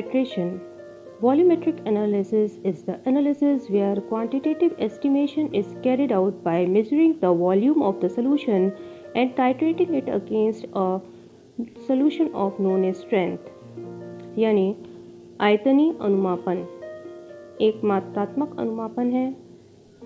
Titration. Volumetric analysis is the analysis where quantitative estimation is carried out by measuring the volume of the solution and titrating it against a solution of known strength. यानी आयतनी अनुमापन एक मात्रात्मक अनुमापन है।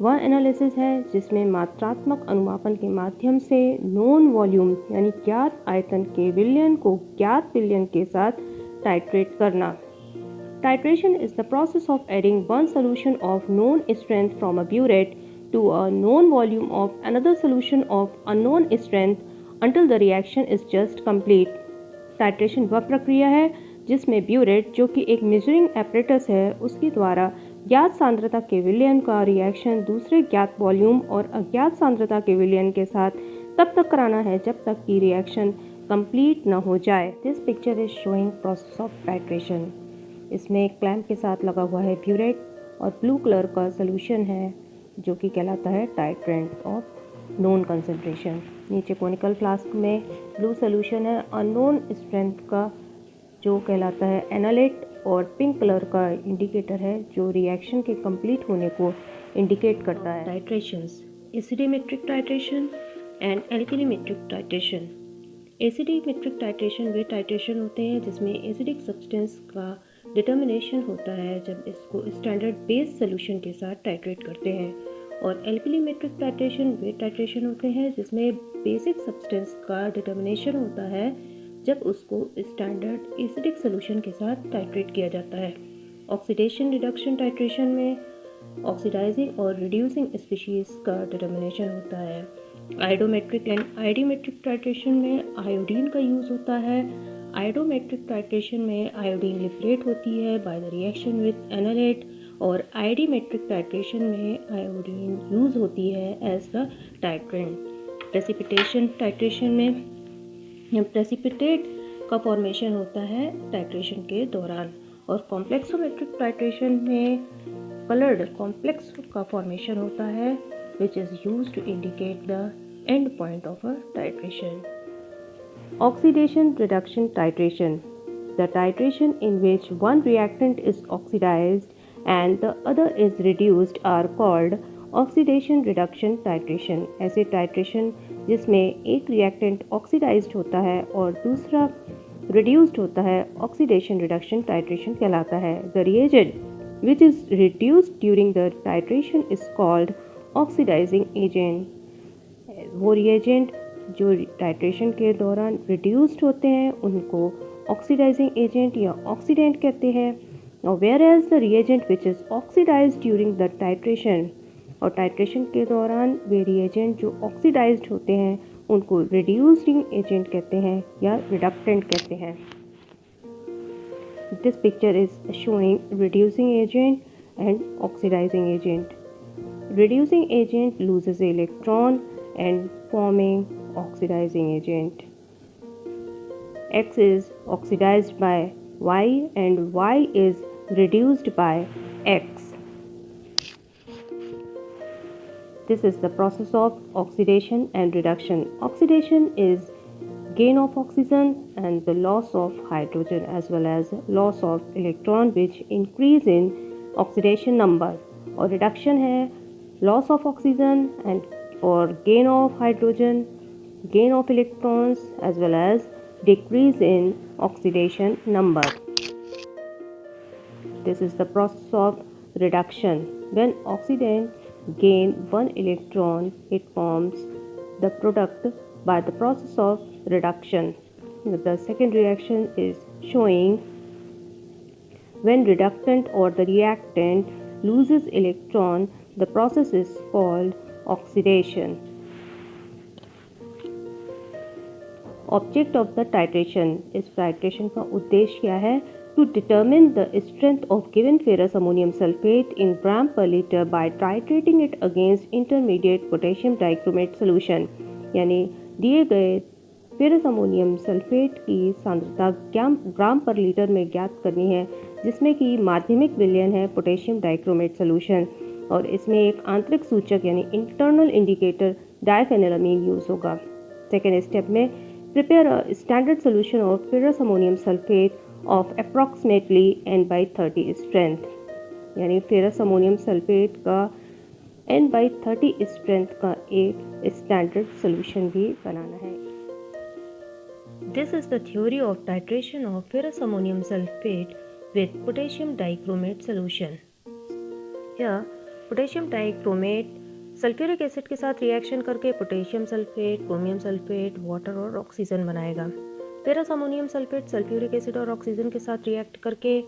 वह analysis है जिसमें मात्रात्मक अनुमापन के माध्यम से नोन वॉल्यूम यानी ज्ञात आयतन के विलयन को ज्ञात विलयन के साथ टाइट्रेट करना। Titration is the process of adding one solution of known strength from a burette to a known volume of another solution of unknown strength until the reaction is just complete. Titration वह प्रक्रिया है जिसमें burette जो कि एक measuring apparatus है उसके द्वारा ज्ञात सांद्रता के विलयन का रिएक्शन दूसरे ज्ञात वॉल्यूम और अज्ञात सांद्रता के विलयन के साथ तब तक कराना है जब तक कि रिएक्शन कंप्लीट न हो जाए। This picture is showing process of titration. इसमें एक क्लैंप के साथ लगा हुआ है ब्यूरेट और ब्लू कलर का सोल्यूशन है जो कि कहलाता है टाइट्रेंट ऑफ नोन कंसंट्रेशन। नीचे कोनिकल फ्लास्क में ब्लू सोल्यूशन है अननोन स्ट्रेंथ का जो कहलाता है एनालेट और पिंक कलर का इंडिकेटर है जो रिएक्शन के कंप्लीट होने को इंडिकेट करता है। Titrations, acidimetric titration and alkalimetric titration. Acidimetric titration वे टाइट्रेशन होते हैं जिसमें एसिडिक सब्सटेंस का डिटर्मिनेशन होता है जब इसको स्टैंडर्ड बेस सोल्यूशन के साथ टाइट्रेट करते हैं, और एल्कलीमेट्रिक टाइट्रेशन वे टाइट्रेशन होते हैं जिसमें बेसिक सब्सटेंस का डिटर्मिनेशन होता है जब उसको स्टैंडर्ड एसिडिक सोल्यूशन के साथ टाइट्रेट किया जाता है। ऑक्सीडेशन रिडक्शन टाइट्रेशन में ऑक्सीडाइजिंग और रिड्यूसिंग स्पीशीज का डिटर्मिनेशन होता है। आयोडोमेट्रिक एंड आयोडीमेट्रिक टाइट्रेशन में आयोडीन का यूज़ होता है। आयोडोमेट्रिक टाइट्रेशन में आयोडीन लिबरेट होती है by the reaction with analyte, और आयोडीमेट्रिक टाइट्रेशन में आयोडीन यूज़ होती है as the titrant. Precipitation titration में प्रेसिपिटेट का फॉर्मेशन होता है टाइट्रेशन के दौरान, और कॉम्प्लेक्सोमेट्रिक टाइट्रेशन में कलर्ड कॉम्प्लेक्स का फॉर्मेशन होता है which is used to indicate the end point of a titration. Oxidation reduction titration. The titration in which one reactant is oxidized and the other is reduced are called oxidation reduction titration. ऐसे titration जिसमें एक reactant oxidized होता है और दूसरा reduced होता है oxidation reduction titration कहलाता है। The reagent which is reduced during the titration is called oxidising agent. वो रिएजेंट जो टाइट्रेशन के दौरान रिड्यूस्ड होते हैं उनको ऑक्सीडाइजिंग एजेंट या ऑक्सीडेंट कहते हैं। और whereas the reagent which is oxidised during the titration, और टाइट्रेशन के दौरान वे रिएजेंट जो ऑक्सीडाइज्ड होते हैं उनको रिड्यूसिंग एजेंट कहते हैं या रिडक्टेंट कहते हैं। This picture is showing reducing agent and oxidising agent. Reducing agent loses electron and forming oxidizing agent. X is oxidized by Y and Y is reduced by X. This is the process of oxidation and reduction. Oxidation is gain of oxygen and the loss of hydrogen as well as loss of electron which increase in oxidation number, और reduction है loss of oxygen and or gain of hydrogen, gain of electrons as well as decrease in oxidation number. This is the process of reduction. When oxidant gain one electron, it forms the product by the process of reduction. The second reaction is showing when reductant or the reactant loses electron, the process is called oxidation. Object of the titration. इस titration का उद्देश्य क्या है? To determine the strength of given ferrous ammonium sulfate in gram per liter by titrating it against intermediate potassium dichromate solution. यानी दिए गए ferrous ammonium sulphate की सांद्रता ग्राम पर लीटर में ज्ञात करनी है जिसमें कि माध्यमिक विलयन है पोटेशियम डाइक्रोमेट सोल्यूशन, और इसमें एक आंतरिक सूचक यानी इंटरनल इंडिकेटर डाइफेनिलमीन यूज़ होगा। सेकेंड स्टेप में prepare a standard solution of ferrous ammonium sulphate of approximately N/30 strength, यानी फेरस अमोनियम सल्फेट का N/30 स्ट्रेंथ का एक स्टैंडर्ड सोल्यूशन भी बनाना है। This is the theory of titration of ferrous ammonium sulfate with potassium dichromate solution. Here, potassium dichromate sulphuric acid के साथ reaction करके potassium sulphate, chromium sulphate, water और oxygen बनाएगा। Ferrous ammonium sulphate sulphuric acid और oxygen के साथ react करके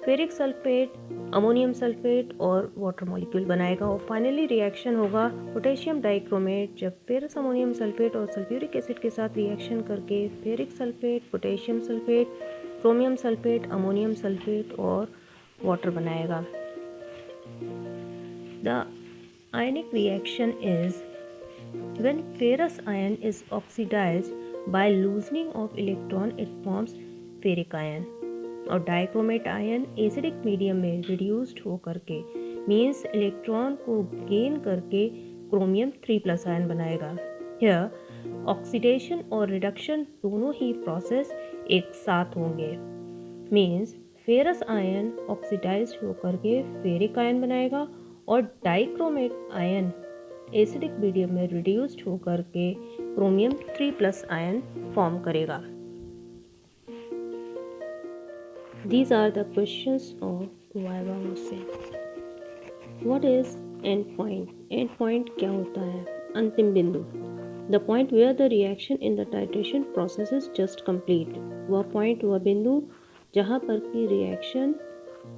ferric sulphate, ammonium sulphate और वाटर मॉलिक्यूल बनाएगा और फाइनली रिएक्शन होगा पोटेशियम डाइक्रोमेट, जब फेरस अमोनियम सल्फेट और सल्फ्यूरिक एसिड के साथ रिएक्शन करके ferric sulphate, potassium sulphate, chromium sulphate, ammonium sulphate और वाटर बनाएगा। The ionic reaction is when ferrous ion is oxidized by loosening of electron, it forms ferric ion, और dichromate ion acidic medium में reduced हो करके means electron को gain करके chromium 3+ ion बनाएगा। यह ऑक्सीडेशन और रिडक्शन दोनों ही प्रोसेस एक साथ होंगे, मीन्स फेरस आयन ऑक्सीडाइज्ड हो करके फेरिक आयन बनाएगा और डाइक्रोमेट आयन एसिडिक मीडियम में रिड्यूस्ड हो करके क्रोमियम 3+ आयन फॉर्म करेगा। These are the questions of Viva मुझसे। What is end point? End point क्या होता है? अंतिम बिंदु। The point where the reaction in the titration process is just complete. वह पॉइंट, वह बिंदु जहाँ पर की रिएक्शन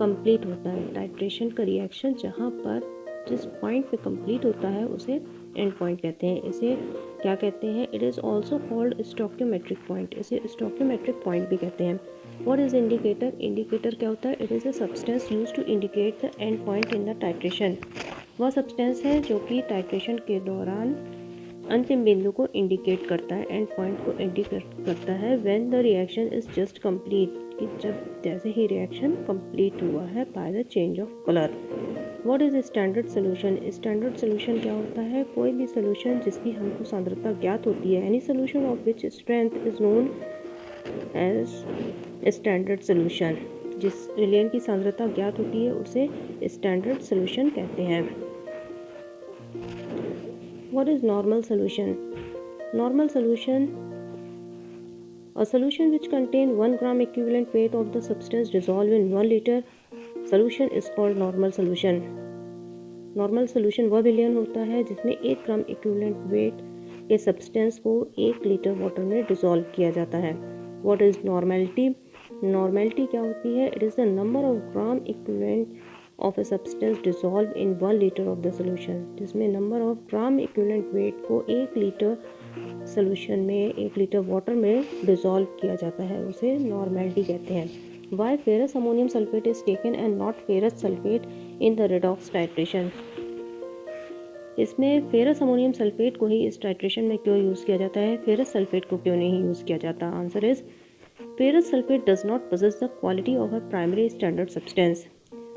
कंप्लीट होता है। टाइट्रेशन का रिएक्शन जहाँ पर जिस पॉइंट पे कंप्लीट होता है उसे एंड पॉइंट कहते हैं। इसे क्या कहते हैं? It is also called stoichiometric point. इसे स्टोकियोमेट्रिक पॉइंट भी कहते हैं। What is indicator? इंडिकेटर क्या होता है? It is a substance use to indicate the end point in the titration. वह सब्सटेंस है जो कि टाइट्रेशन के दौरान अंतिम बिंदु को इंडिकेट करता है, एंड पॉइंट को इंडिकेट करता है when the reaction is just complete, कि जब जैसे ही रिएक्शन कंप्लीट हुआ है by the change of colour. What is standard solution? Standard solution क्या होता है? कोई भी सोल्यूशन जिसकी हमको सांद्रता ज्ञात होती है, any solution of which strength is known as standard solution. जिस रिलेंट की सांद्रता ज्ञात होती है उसे स्टैंडर्ड सोल्यूशन कहते हैं। What is normal solution? Normal solution, a solution which contain 1 gram equivalent weight of the substance dissolved in 1 liter solution is called normal solution. Normal solution वह विलयन होता है जिसमें 1 ग्राम इक्विवेलेंट वेट के substance को 1 litre water में dissolve किया जाता है। What is normality? Normality क्या होती है? It is the number of gram equivalent of a substance dissolved in 1 liter of the solution, जिसमें number of gram equivalent weight को 1 लीटर सोल्यूशन में, 1 लीटर वाटर में डिसॉल्व किया जाता है, उसे नॉर्मेलिटी कहते हैं। Why ferrous ammonium sulphate is taken and not ferrous sulphate in the redox titration? इसमें फेरस अमोनियम सल्फेट को ही इस टाइट्रेशन में क्यों यूज़ किया जाता है, फेरस सल्फेट को क्यों नहीं यूज़ किया जाता? Answer is ferrous sulphate does not possess the quality of a primary standard substance.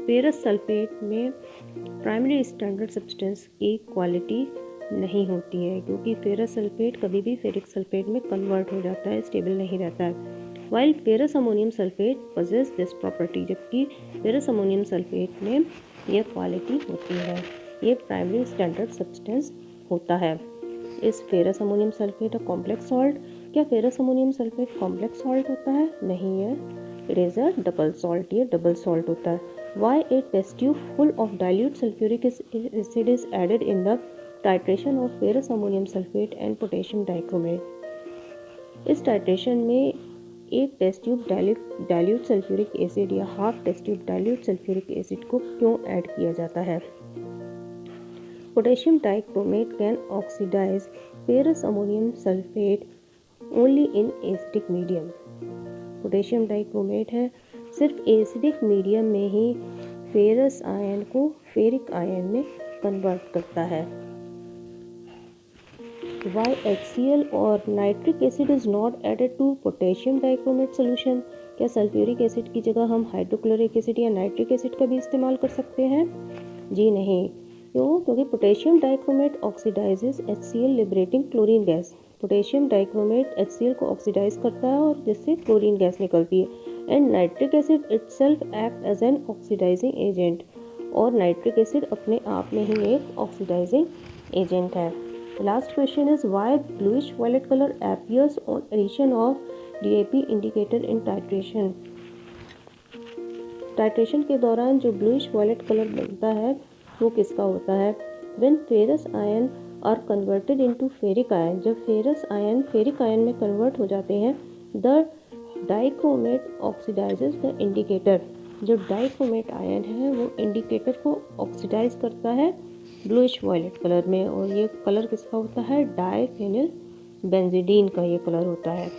Ferrous sulphate में प्राइमरी स्टैंडर्ड सब्सटेंस की क्वालिटी नहीं होती है, क्योंकि फेरस सल्फेट कभी भी फेरिक सल्फेट में कन्वर्ट हो जाता है, स्टेबल नहीं रहता है। While ferrous ammonium sulphate possess this property, जबकि फेरस अमोनियम सल्फेट में यह क्वालिटी होती है, ये प्राइमरी स्टैंडर्ड सब्सटेंस होता है। Is ferrous ammonium sulphate a complex salt? क्या ferrous ammonium sulphate complex salt होता है? नहीं है, it is a double salt, ये डबल सॉल्ट होता है। Why a test tube full of dilute sulfuric acid is added in the titration of ferrous ammonium sulfate and potassium dichromate? इस titration में एक test tube dilute sulphuric acid या half test tube dilute sulphuric acid को क्यों add किया जाता है? Potassium dichromate can oxidise ferrous ammonium sulphate only in acidic medium. Potassium dichromate है, सिर्फ एसिडिक मीडियम में ही फेरस आयन को फेरिक आयन में कन्वर्ट करता है। वाई HCl और nitric acid is not added to potassium dichromate solution? क्या सल्फ्यूरिक एसिड की जगह हम हाइड्रोक्लोरिक एसिड या नाइट्रिक एसिड का भी इस्तेमाल कर सकते हैं? जी नहीं। क्यों? क्योंकि potassium dichromate oxidises HCl liberating chlorine gas. Potassium dichromate HCl को ऑक्सीडाइज करता है और जिससे क्लोरीन गैस निकलती है। And nitric acid itself act as an oxidising agent, और नाइट्रिक एसिड अपने आप में ही एक ऑक्सीडाइजिंग एजेंट है। Last question is why bluish violet colour appears on addition of DAP indicator in titration. Titration के दौरान जो ब्लूइश वायलेट कलर बनता है वो किसका होता है? When ferrous ion are converted into ferric ion, जब फेरस आयन फेरिक आयन में कन्वर्ट हो जाते हैं, the dichromate oxidises the indicator, जो डाइक्रोमेट आयन है वो इंडिकेटर को ऑक्सीडाइज करता है ब्लूइश वायलेट कलर में, और ये कलर किसका होता है? डाइफेनिल बेंजीडीन का ये कलर होता है।